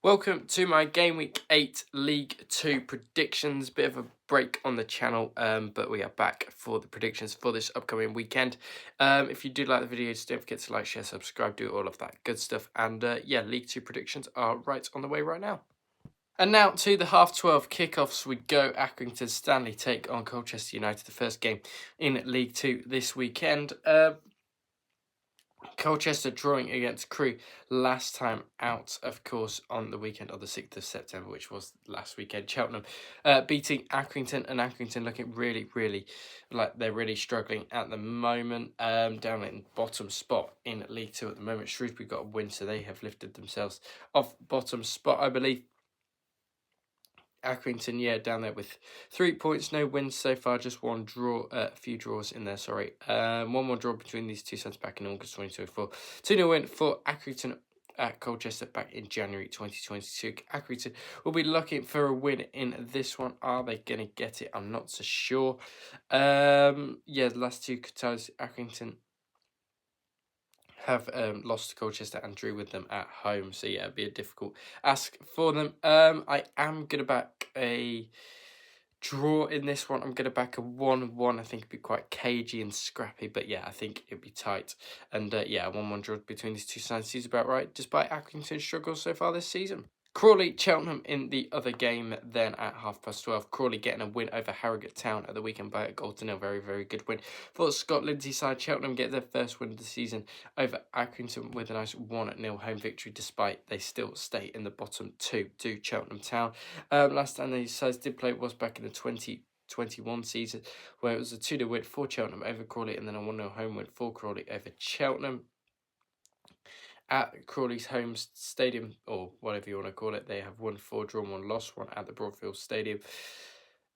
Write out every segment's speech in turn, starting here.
Welcome to my Game Week 8 League 2 predictions. Bit of a break on the channel, but we are back for the predictions for this upcoming weekend. If you do like the videos, don't forget to like, share, subscribe, do all of that good stuff. And yeah, League 2 predictions are right on the way right now. And now to the half-12 kickoffs we go. Accrington Stanley take on Colchester United, the first game in League 2 this weekend. Colchester drawing against Crewe last time out, of course, on the weekend of the 6th of September, which was last weekend. Cheltenham beating Accrington, and Accrington looking really like they're really struggling at the moment. Down in bottom spot in League 2 at the moment. Shrewsbury got a win, so they have lifted themselves off bottom spot, I believe. Accrington, yeah, down there with 3 points, no wins so far, just one draw, a few draws in there, sorry. One more draw between these two sides back in August 2024. 2-0 win for Accrington at Colchester back in January 2022. Accrington will be looking for a win in this one. Are they going to get it? I'm not so sure. Yeah, the last two ties, Accrington have lost to Colchester and drew with them at home. So yeah, it'd be a difficult ask for them. I am going to back a draw in this one. I'm going to back a 1-1. I think it'd be quite cagey and scrappy, but yeah, I think it'd be tight. And yeah, a 1-1 draw between these two sides seems about right, despite Accrington's struggles so far this season. Crawley, Cheltenham in the other game then at 12:30. Crawley getting a win over Harrogate Town at the weekend by a 0-0. Very good win for Scott Lindsay side. Cheltenham get their first win of the season over Accrington with a nice 1-0 home victory, despite they still stay in the bottom two to Cheltenham Town. Last time these sides did play was back in the 2021 season, where it was a 2-0 win for Cheltenham over Crawley and then a 1-0 home win for Crawley over Cheltenham. At Crawley's home stadium, or whatever you want to call it, they have won 4, drawn 1, lost 1 at the Broadfield Stadium.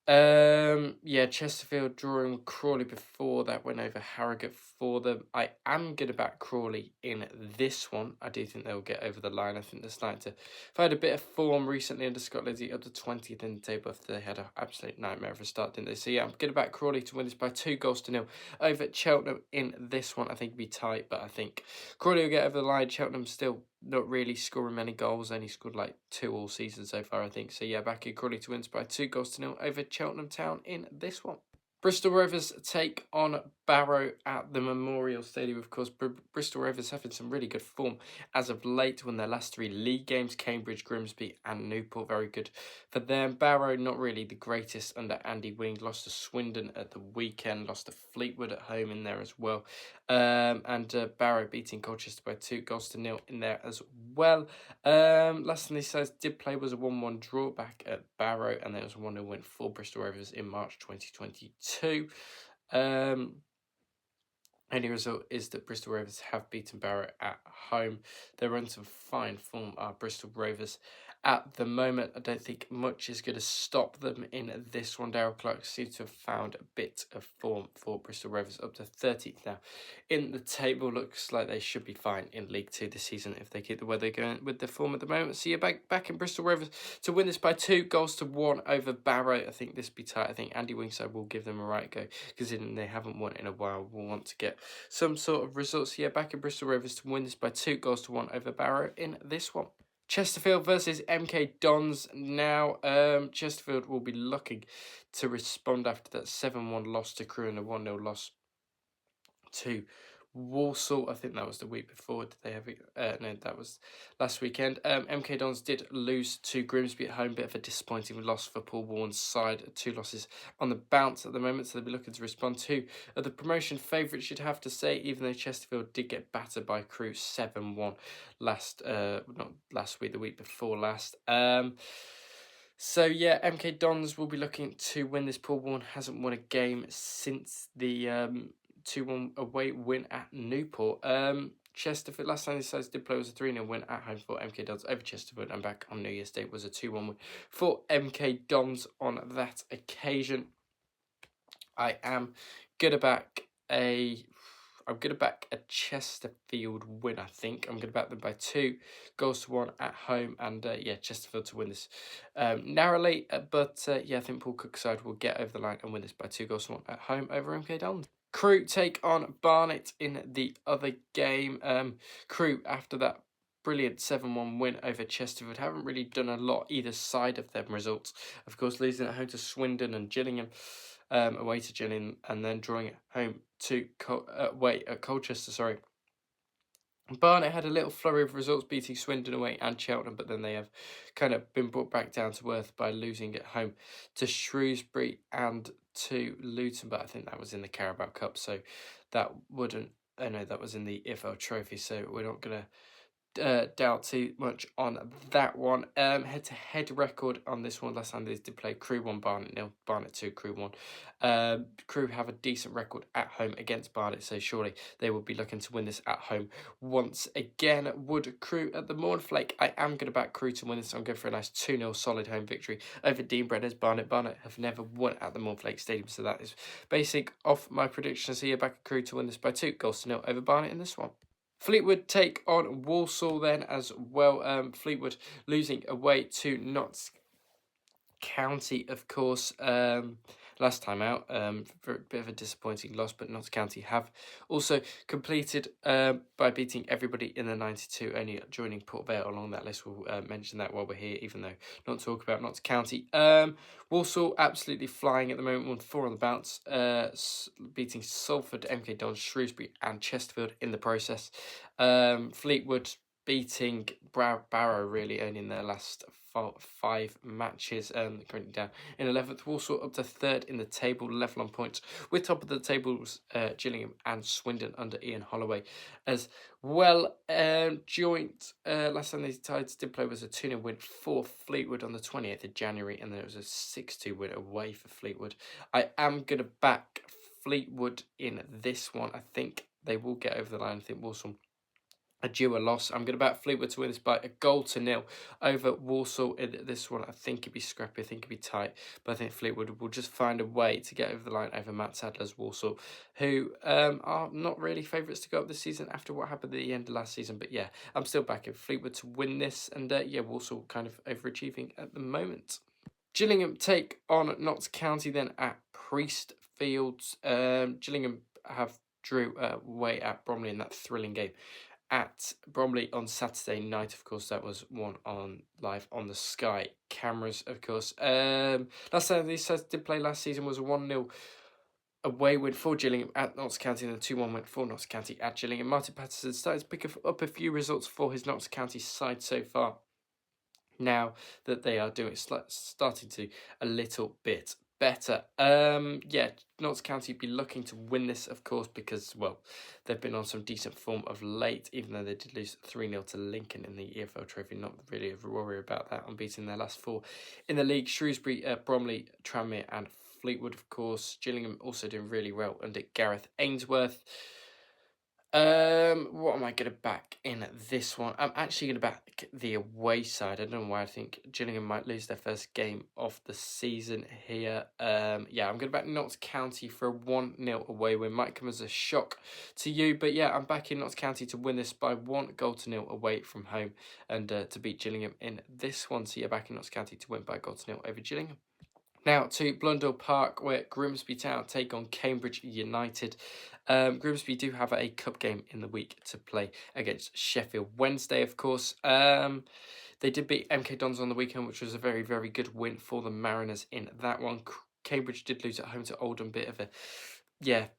Yeah, Chesterfield drawing Crawley before that went over Harrogate for them. I am going to back Crawley in this one. I do think they'll get over the line. I think they're starting to find a bit of form recently under Scott Lindsay, up to 20th in the table after they had an absolute nightmare of a start, didn't they? So yeah, I'm going to back Crawley to win this by 2-0 over Cheltenham in this one. I think it'll be tight, but I think Crawley will get over the line. Cheltenham still not really scoring many goals, only scored like 2 all season so far, I think. So yeah, back in Crawley to wins by 2-0 over Cheltenham Town in this one. Bristol Rovers take on Barrow at the Memorial Stadium. Of course, Bristol Rovers having some really good form as of late, won their last 3 league games, Cambridge, Grimsby and Newport. Very good for them. Barrow, not really the greatest under Andy Wing. Lost to Swindon at the weekend, lost to Fleetwood at home in there as well. And Barrow beating Colchester by 2-0 in there as well. Last time these sides did play was a 1-1 draw back at Barrow, and there was a 1-0 win for Bristol Rovers in March 2022. Only result is that Bristol Rovers have beaten Barrow at home. They're on some fine form, are Bristol Rovers at the moment. I don't think much is going to stop them in this one. Darryl Clark seems to have found a bit of form for Bristol Rovers, up to 30th now in the table. Looks like they should be fine in League 2 this season if they keep the way they're going with the form at the moment. So you're back in Bristol Rovers to win this by 2-1 over Barrow. I think this will be tight. I think Andy Wingside will give them a right go, considering they haven't won in a while. Will want to get some sort of results. Yeah, back in Bristol Rovers to win this by 2-1 over Barrow in this one. Chesterfield versus MK Dons now. Chesterfield will be looking to respond after that 7-1 loss to Crewe and a 1-0 loss to Walsall. I think that was the week before. Did they have it? No, that was last weekend. MK Dons did lose to Grimsby at home. Bit of a disappointing loss for Paul Warren's side. 2 losses on the bounce at the moment, so they'll be looking to respond to the promotion favourites, you'd have to say, even though Chesterfield did get battered by Crewe 7-1 not last week, the week before last. So yeah, MK Dons will be looking to win this. Paul Warren hasn't won a game since the 2-1 away win at Newport. Chesterfield, last time these sides did play was a 3-0 win at home for MK Dons over Chesterfield, and back on New Year's Day was a 2-1 win for MK Dons on that occasion. I am going to back a Chesterfield win, I think. I'm going to back them by 2-1 at home, and yeah, Chesterfield to win this narrowly. But yeah, I think Paul Cook's side will get over the line and win this by 2-1 at home over MK Dons. Crewe take on Barnet in the other game. Crewe, after that brilliant 7-1 win over Chesterfield. Haven't really done a lot either side of them results. Of course, losing at home to Swindon and Gillingham, away to Gillingham, and then drawing at home to away at Colchester. Sorry. Barnet had a little flurry of results, beating Swindon away and Cheltenham, but then they have kind of been brought back down to earth by losing at home to Shrewsbury and to Luton. But I think that was in the Carabao Cup, so that wouldn't. Oh no, that was in the EFL Trophy, so we're not going to doubt too much on that one. Head-to-head record on this one. Last time they did play, Crewe 1, Barnet 0, Barnet 2, Crewe 1. Crewe have a decent record at home against Barnet, so surely they will be looking to win this at home once again. Would Crewe at the Mournflake? I am going to back Crewe to win this. I'm going for a nice 2-0 solid home victory over Dean Brenner's Barnet. Barnet have never won at the Mournflake Stadium, so that is basic off my predictions here. Back Crewe to win this by 2-0 over Barnet in this one. Fleetwood take on Walsall then as well. Fleetwood losing away to Notts County, of course, last time out. For a bit of a disappointing loss, but Notts County have also completed by beating everybody in the 92, only joining Port Vale along that list. We'll mention that while we're here, even though not talk about Notts County. Walsall absolutely flying at the moment, won 4 on the bounce, beating Salford, MK Dons, Shrewsbury and Chesterfield in the process. Fleetwood beating Barrow really only in their last 5 matches, currently down in 11th. Walsall up to 3rd in the table, level on points with top of the tables Gillingham and Swindon under Ian Holloway as well. Joint last time these Tides did play was a 2-0 win for Fleetwood on the 28th of January, and then it was a 6-2 win away for Fleetwood. I am going to back Fleetwood in this one. I think they will get over the line. I think Walsall a due a loss. I'm going to back Fleetwood to win this by 1-0 over Walsall in this one. I think it'd be scrappy. I think it'd be tight. But I think Fleetwood will just find a way to get over the line over Matt Sadler's Walsall, who are not really favourites to go up this season after what happened at the end of last season. But yeah, I'm still backing Fleetwood to win this. And yeah, Walsall kind of overachieving at the moment. Gillingham take on Notts County then at Priestfields. Gillingham have drew away at Bromley in that thrilling game at Bromley on Saturday night. Of course, that was one on live on the Sky cameras, of course. Last time these sides did play last season was a 1-0 away win for Gillingham at Notts County, and a 2-1 win for Notts County at Gillingham. Martin Patterson started to pick up a few results for his Notts County side so far, now that they are doing starting to a little bit better. Yeah, Notts County be looking to win this, of course, because, well, they've been on some decent form of late, even though they did lose 3-0 to Lincoln in the EFL Trophy. Not really a worry about that, on beating their last 4 in the league. Shrewsbury, Bromley, Tranmere and Fleetwood, of course. Gillingham also doing really well under Gareth Ainsworth. What am I going to back in this one? I'm actually going to back the away side. I don't know why. I think Gillingham might lose their first game of the season here. Yeah, I'm going to back Notts County for a 1-0 away win. Might come as a shock to you, but yeah, I'm backing Notts County to win this by 1-0 away from home, and to beat Gillingham in this one. So yeah, backing Notts County to win by 1-0 over Gillingham. Now to Blundell Park, where Grimsby Town take on Cambridge United. Grimsby do have a cup game in the week to play against Sheffield Wednesday, of course. They did beat MK Dons on the weekend, which was a very, very good win for the Mariners in that one. Cambridge did lose at home to Oldham, bit of a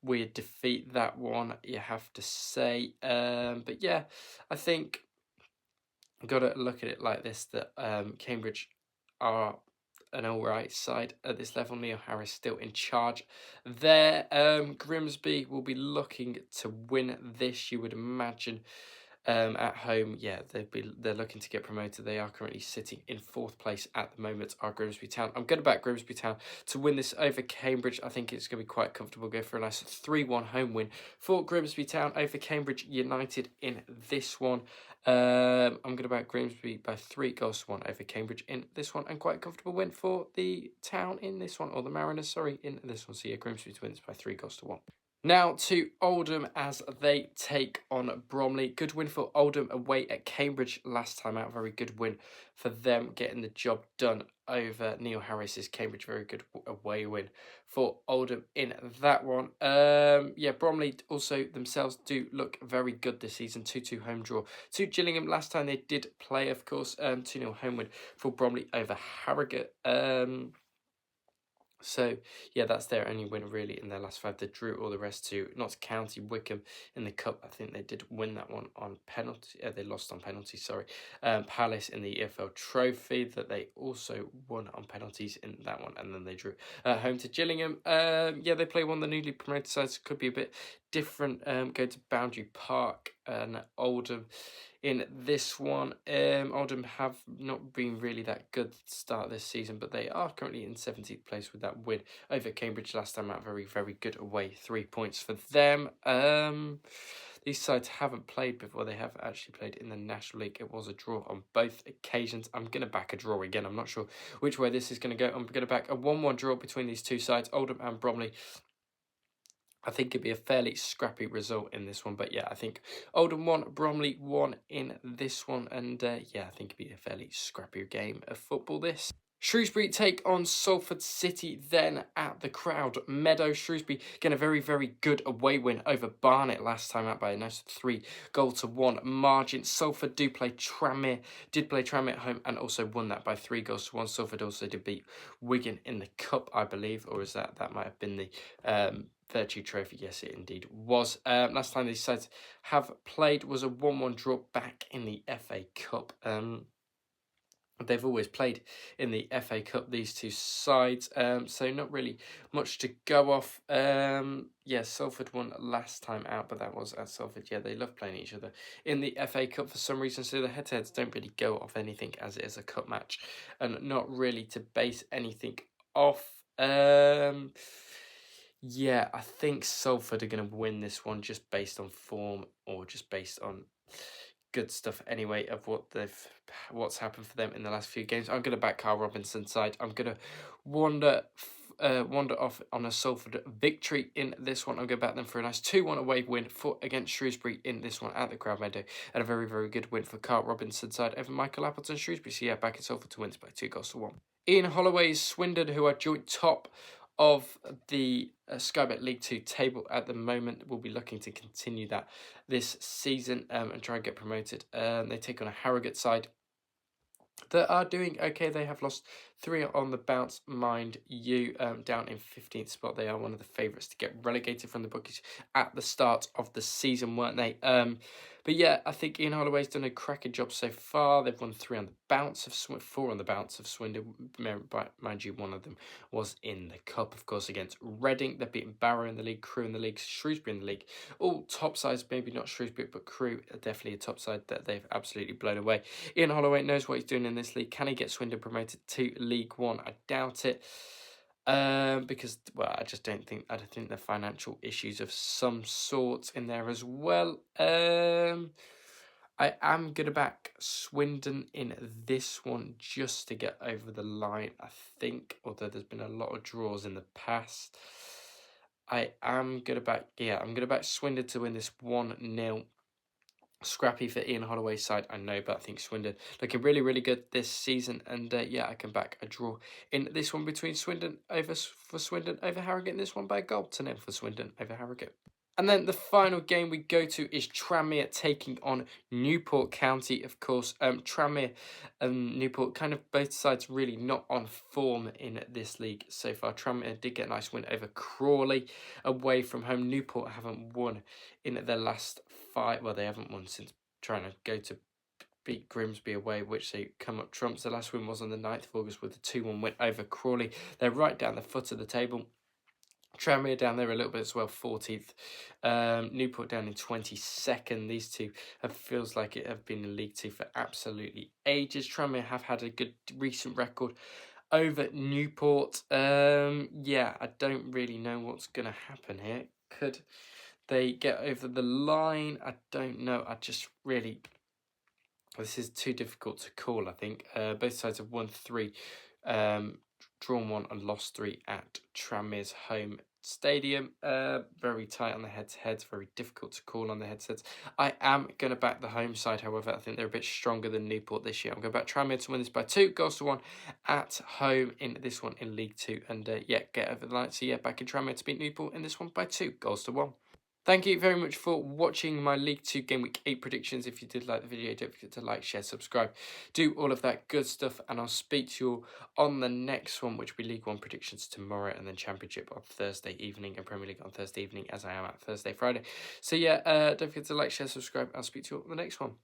weird defeat, that one, you have to say. But yeah, I think I've got to look at it like this, that Cambridge are an alright side at this level. Neil Harris still in charge there. Grimsby will be looking to win this, you would imagine. At home, yeah, they're looking to get promoted. They are currently sitting in 4th place at the moment, are Grimsby Town. I'm going to back Grimsby Town to win this over Cambridge. I think it's going to be quite comfortable. Go for a nice 3-1 home win for Grimsby Town over Cambridge United in this one. I'm going to back Grimsby by 3-1 over Cambridge in this one, and quite a comfortable win for the Town in this one, or the Mariners, sorry, in this one. So yeah, Grimsby wins by 3-1. Now to Oldham as they take on Bromley. Good win for Oldham away at Cambridge last time out. Very good win for them, getting the job done over Neil Harris's Cambridge. Very good away win for Oldham in that one. Yeah, Bromley also themselves do look very good this season. 2-2 home draw to Gillingham. Last time they did play, of course, 2-0 home win for Bromley over Harrogate. So, yeah, that's their only win really in their last 5. They drew all the rest to Notts County, Wickham in the Cup. I think they did win that one on penalty. They lost on penalties, sorry. Palace in the EFL Trophy that they also won on penalties in that one. And then they drew home to Gillingham. Yeah, they play one of the newly promoted sides. Could be a bit different. Go to Boundary Park and Oldham. In this one, Oldham have not been really that good start this season, but they are currently in 17th place with that win over Cambridge last time out. Very, very good away. 3 points for them. These sides haven't played before. They have actually played in the National League. It was a draw on both occasions. I'm going to back a draw again. I'm not sure which way this is going to go. I'm going to back a 1-1 draw between these two sides, Oldham and Bromley. I think it'd be a fairly scrappy result in this one. But yeah, I think Oldham 1, Bromley 1 in this one. And yeah, I think it'd be a fairly scrappy game of football this. Shrewsbury take on Salford City then at the Crowd Meadow. Shrewsbury getting a very, very good away win over Barnet last time out by a nice 3-1 margin. Salford did play Tranmere at home and also won that by 3-1. Salford also did beat Wigan in the Cup, I believe, or is that might have been the Virtue Trophy. Yes, it indeed was. Last time these sides have played was a 1-1 draw back in the FA Cup. They've always played in the FA Cup, these two sides, so not really much to go off. Yeah, Salford won last time out, but that was at Salford. Yeah, they love playing each other in the FA Cup for some reason, so the head-to-heads don't really go off anything as it is a cup match, and not really to base anything off. Yeah, I think Salford are going to win this one just based on form or just based on good stuff anyway of what's happened for them in the last few games. I'm going to back Carl Robinson's side. I'm going to wander off on a Salford victory in this one. I'm going to back them for a nice 2-1 away win against Shrewsbury in this one at the Crowd Meadow, and a very, very good win for Carl Robinson's side over Michael Appleton Shrewsbury. So yeah, back in Salford to win by 2-1. Ian Holloway's Swindon, who are joint top of the Sky Bet League 2 table at the moment, will be looking to continue that this season and try and get promoted. They take on a Harrogate side that are doing okay. They have lost 3 on the bounce, mind you, down in 15th spot. They are one of the favourites to get relegated from the bookies at the start of the season, weren't they? But yeah, I think Ian Holloway's done a cracking job so far. They've won 3 on the bounce of 4 on the bounce of Swindon. Mind you, one of them was in the Cup, of course, against Reading. They've beaten Barrow in the league, Crewe in the league, Shrewsbury in the league. All top sides, maybe not Shrewsbury, but Crewe are definitely a top side that they've absolutely blown away. Ian Holloway knows what he's doing in this league. Can he get Swindon promoted to League One? I doubt it. Because, well, I don't think the financial issues of some sort in there as well. I am going to back Swindon in this one just to get over the line, I think, although there's been a lot of draws in the past. I'm going to back Swindon to win this 1-0. Scrappy for Ian Holloway's side, I know, but I think Swindon looking really, really good this season, and yeah, I can back a draw in this one between Swindon over Harrogate, in this one by a goal to 0 for Swindon over Harrogate. And then the final game we go to is Tranmere taking on Newport County, of course. Tranmere and Newport, kind of both sides really not on form in this league so far. Tranmere did get a nice win over Crawley away from home. Newport haven't won in their last 5. Well, they haven't won since trying to go to beat Grimsby away, which they come up trumps. The last win was on the 9th of August with a 2-1 win over Crawley. They're right down the foot of the table. Tranmere down there a little bit as well, 14th. Newport down in 22nd. These two feels like it have been in League 2 for absolutely ages. Tranmere have had a good recent record over Newport. Yeah, I don't really know what's going to happen here. Could they get over the line? I don't know. This is too difficult to call, I think. Both sides have won 3. Drawn 1 and lost 3 at Tranmere's home Stadium, very tight on the head-to-heads, very difficult to call on the head-to-heads. I am going to back the home side, however. I think they're a bit stronger than Newport this year. I'm going to back Tranmere to win this by 2-1 at home in this one in League Two. And yeah, get over the line. So yeah, back in Tranmere to beat Newport in this one by 2-1. Thank you very much for watching my League 2 Game Week 8 predictions. If you did like the video, don't forget to like, share, subscribe, do all of that good stuff. And I'll speak to you all on the next one, which will be League 1 predictions tomorrow, and then Championship on Thursday evening, and Premier League on Thursday evening, as I am at Thursday, Friday. So yeah, don't forget to like, share, subscribe. I'll speak to you all on the next one.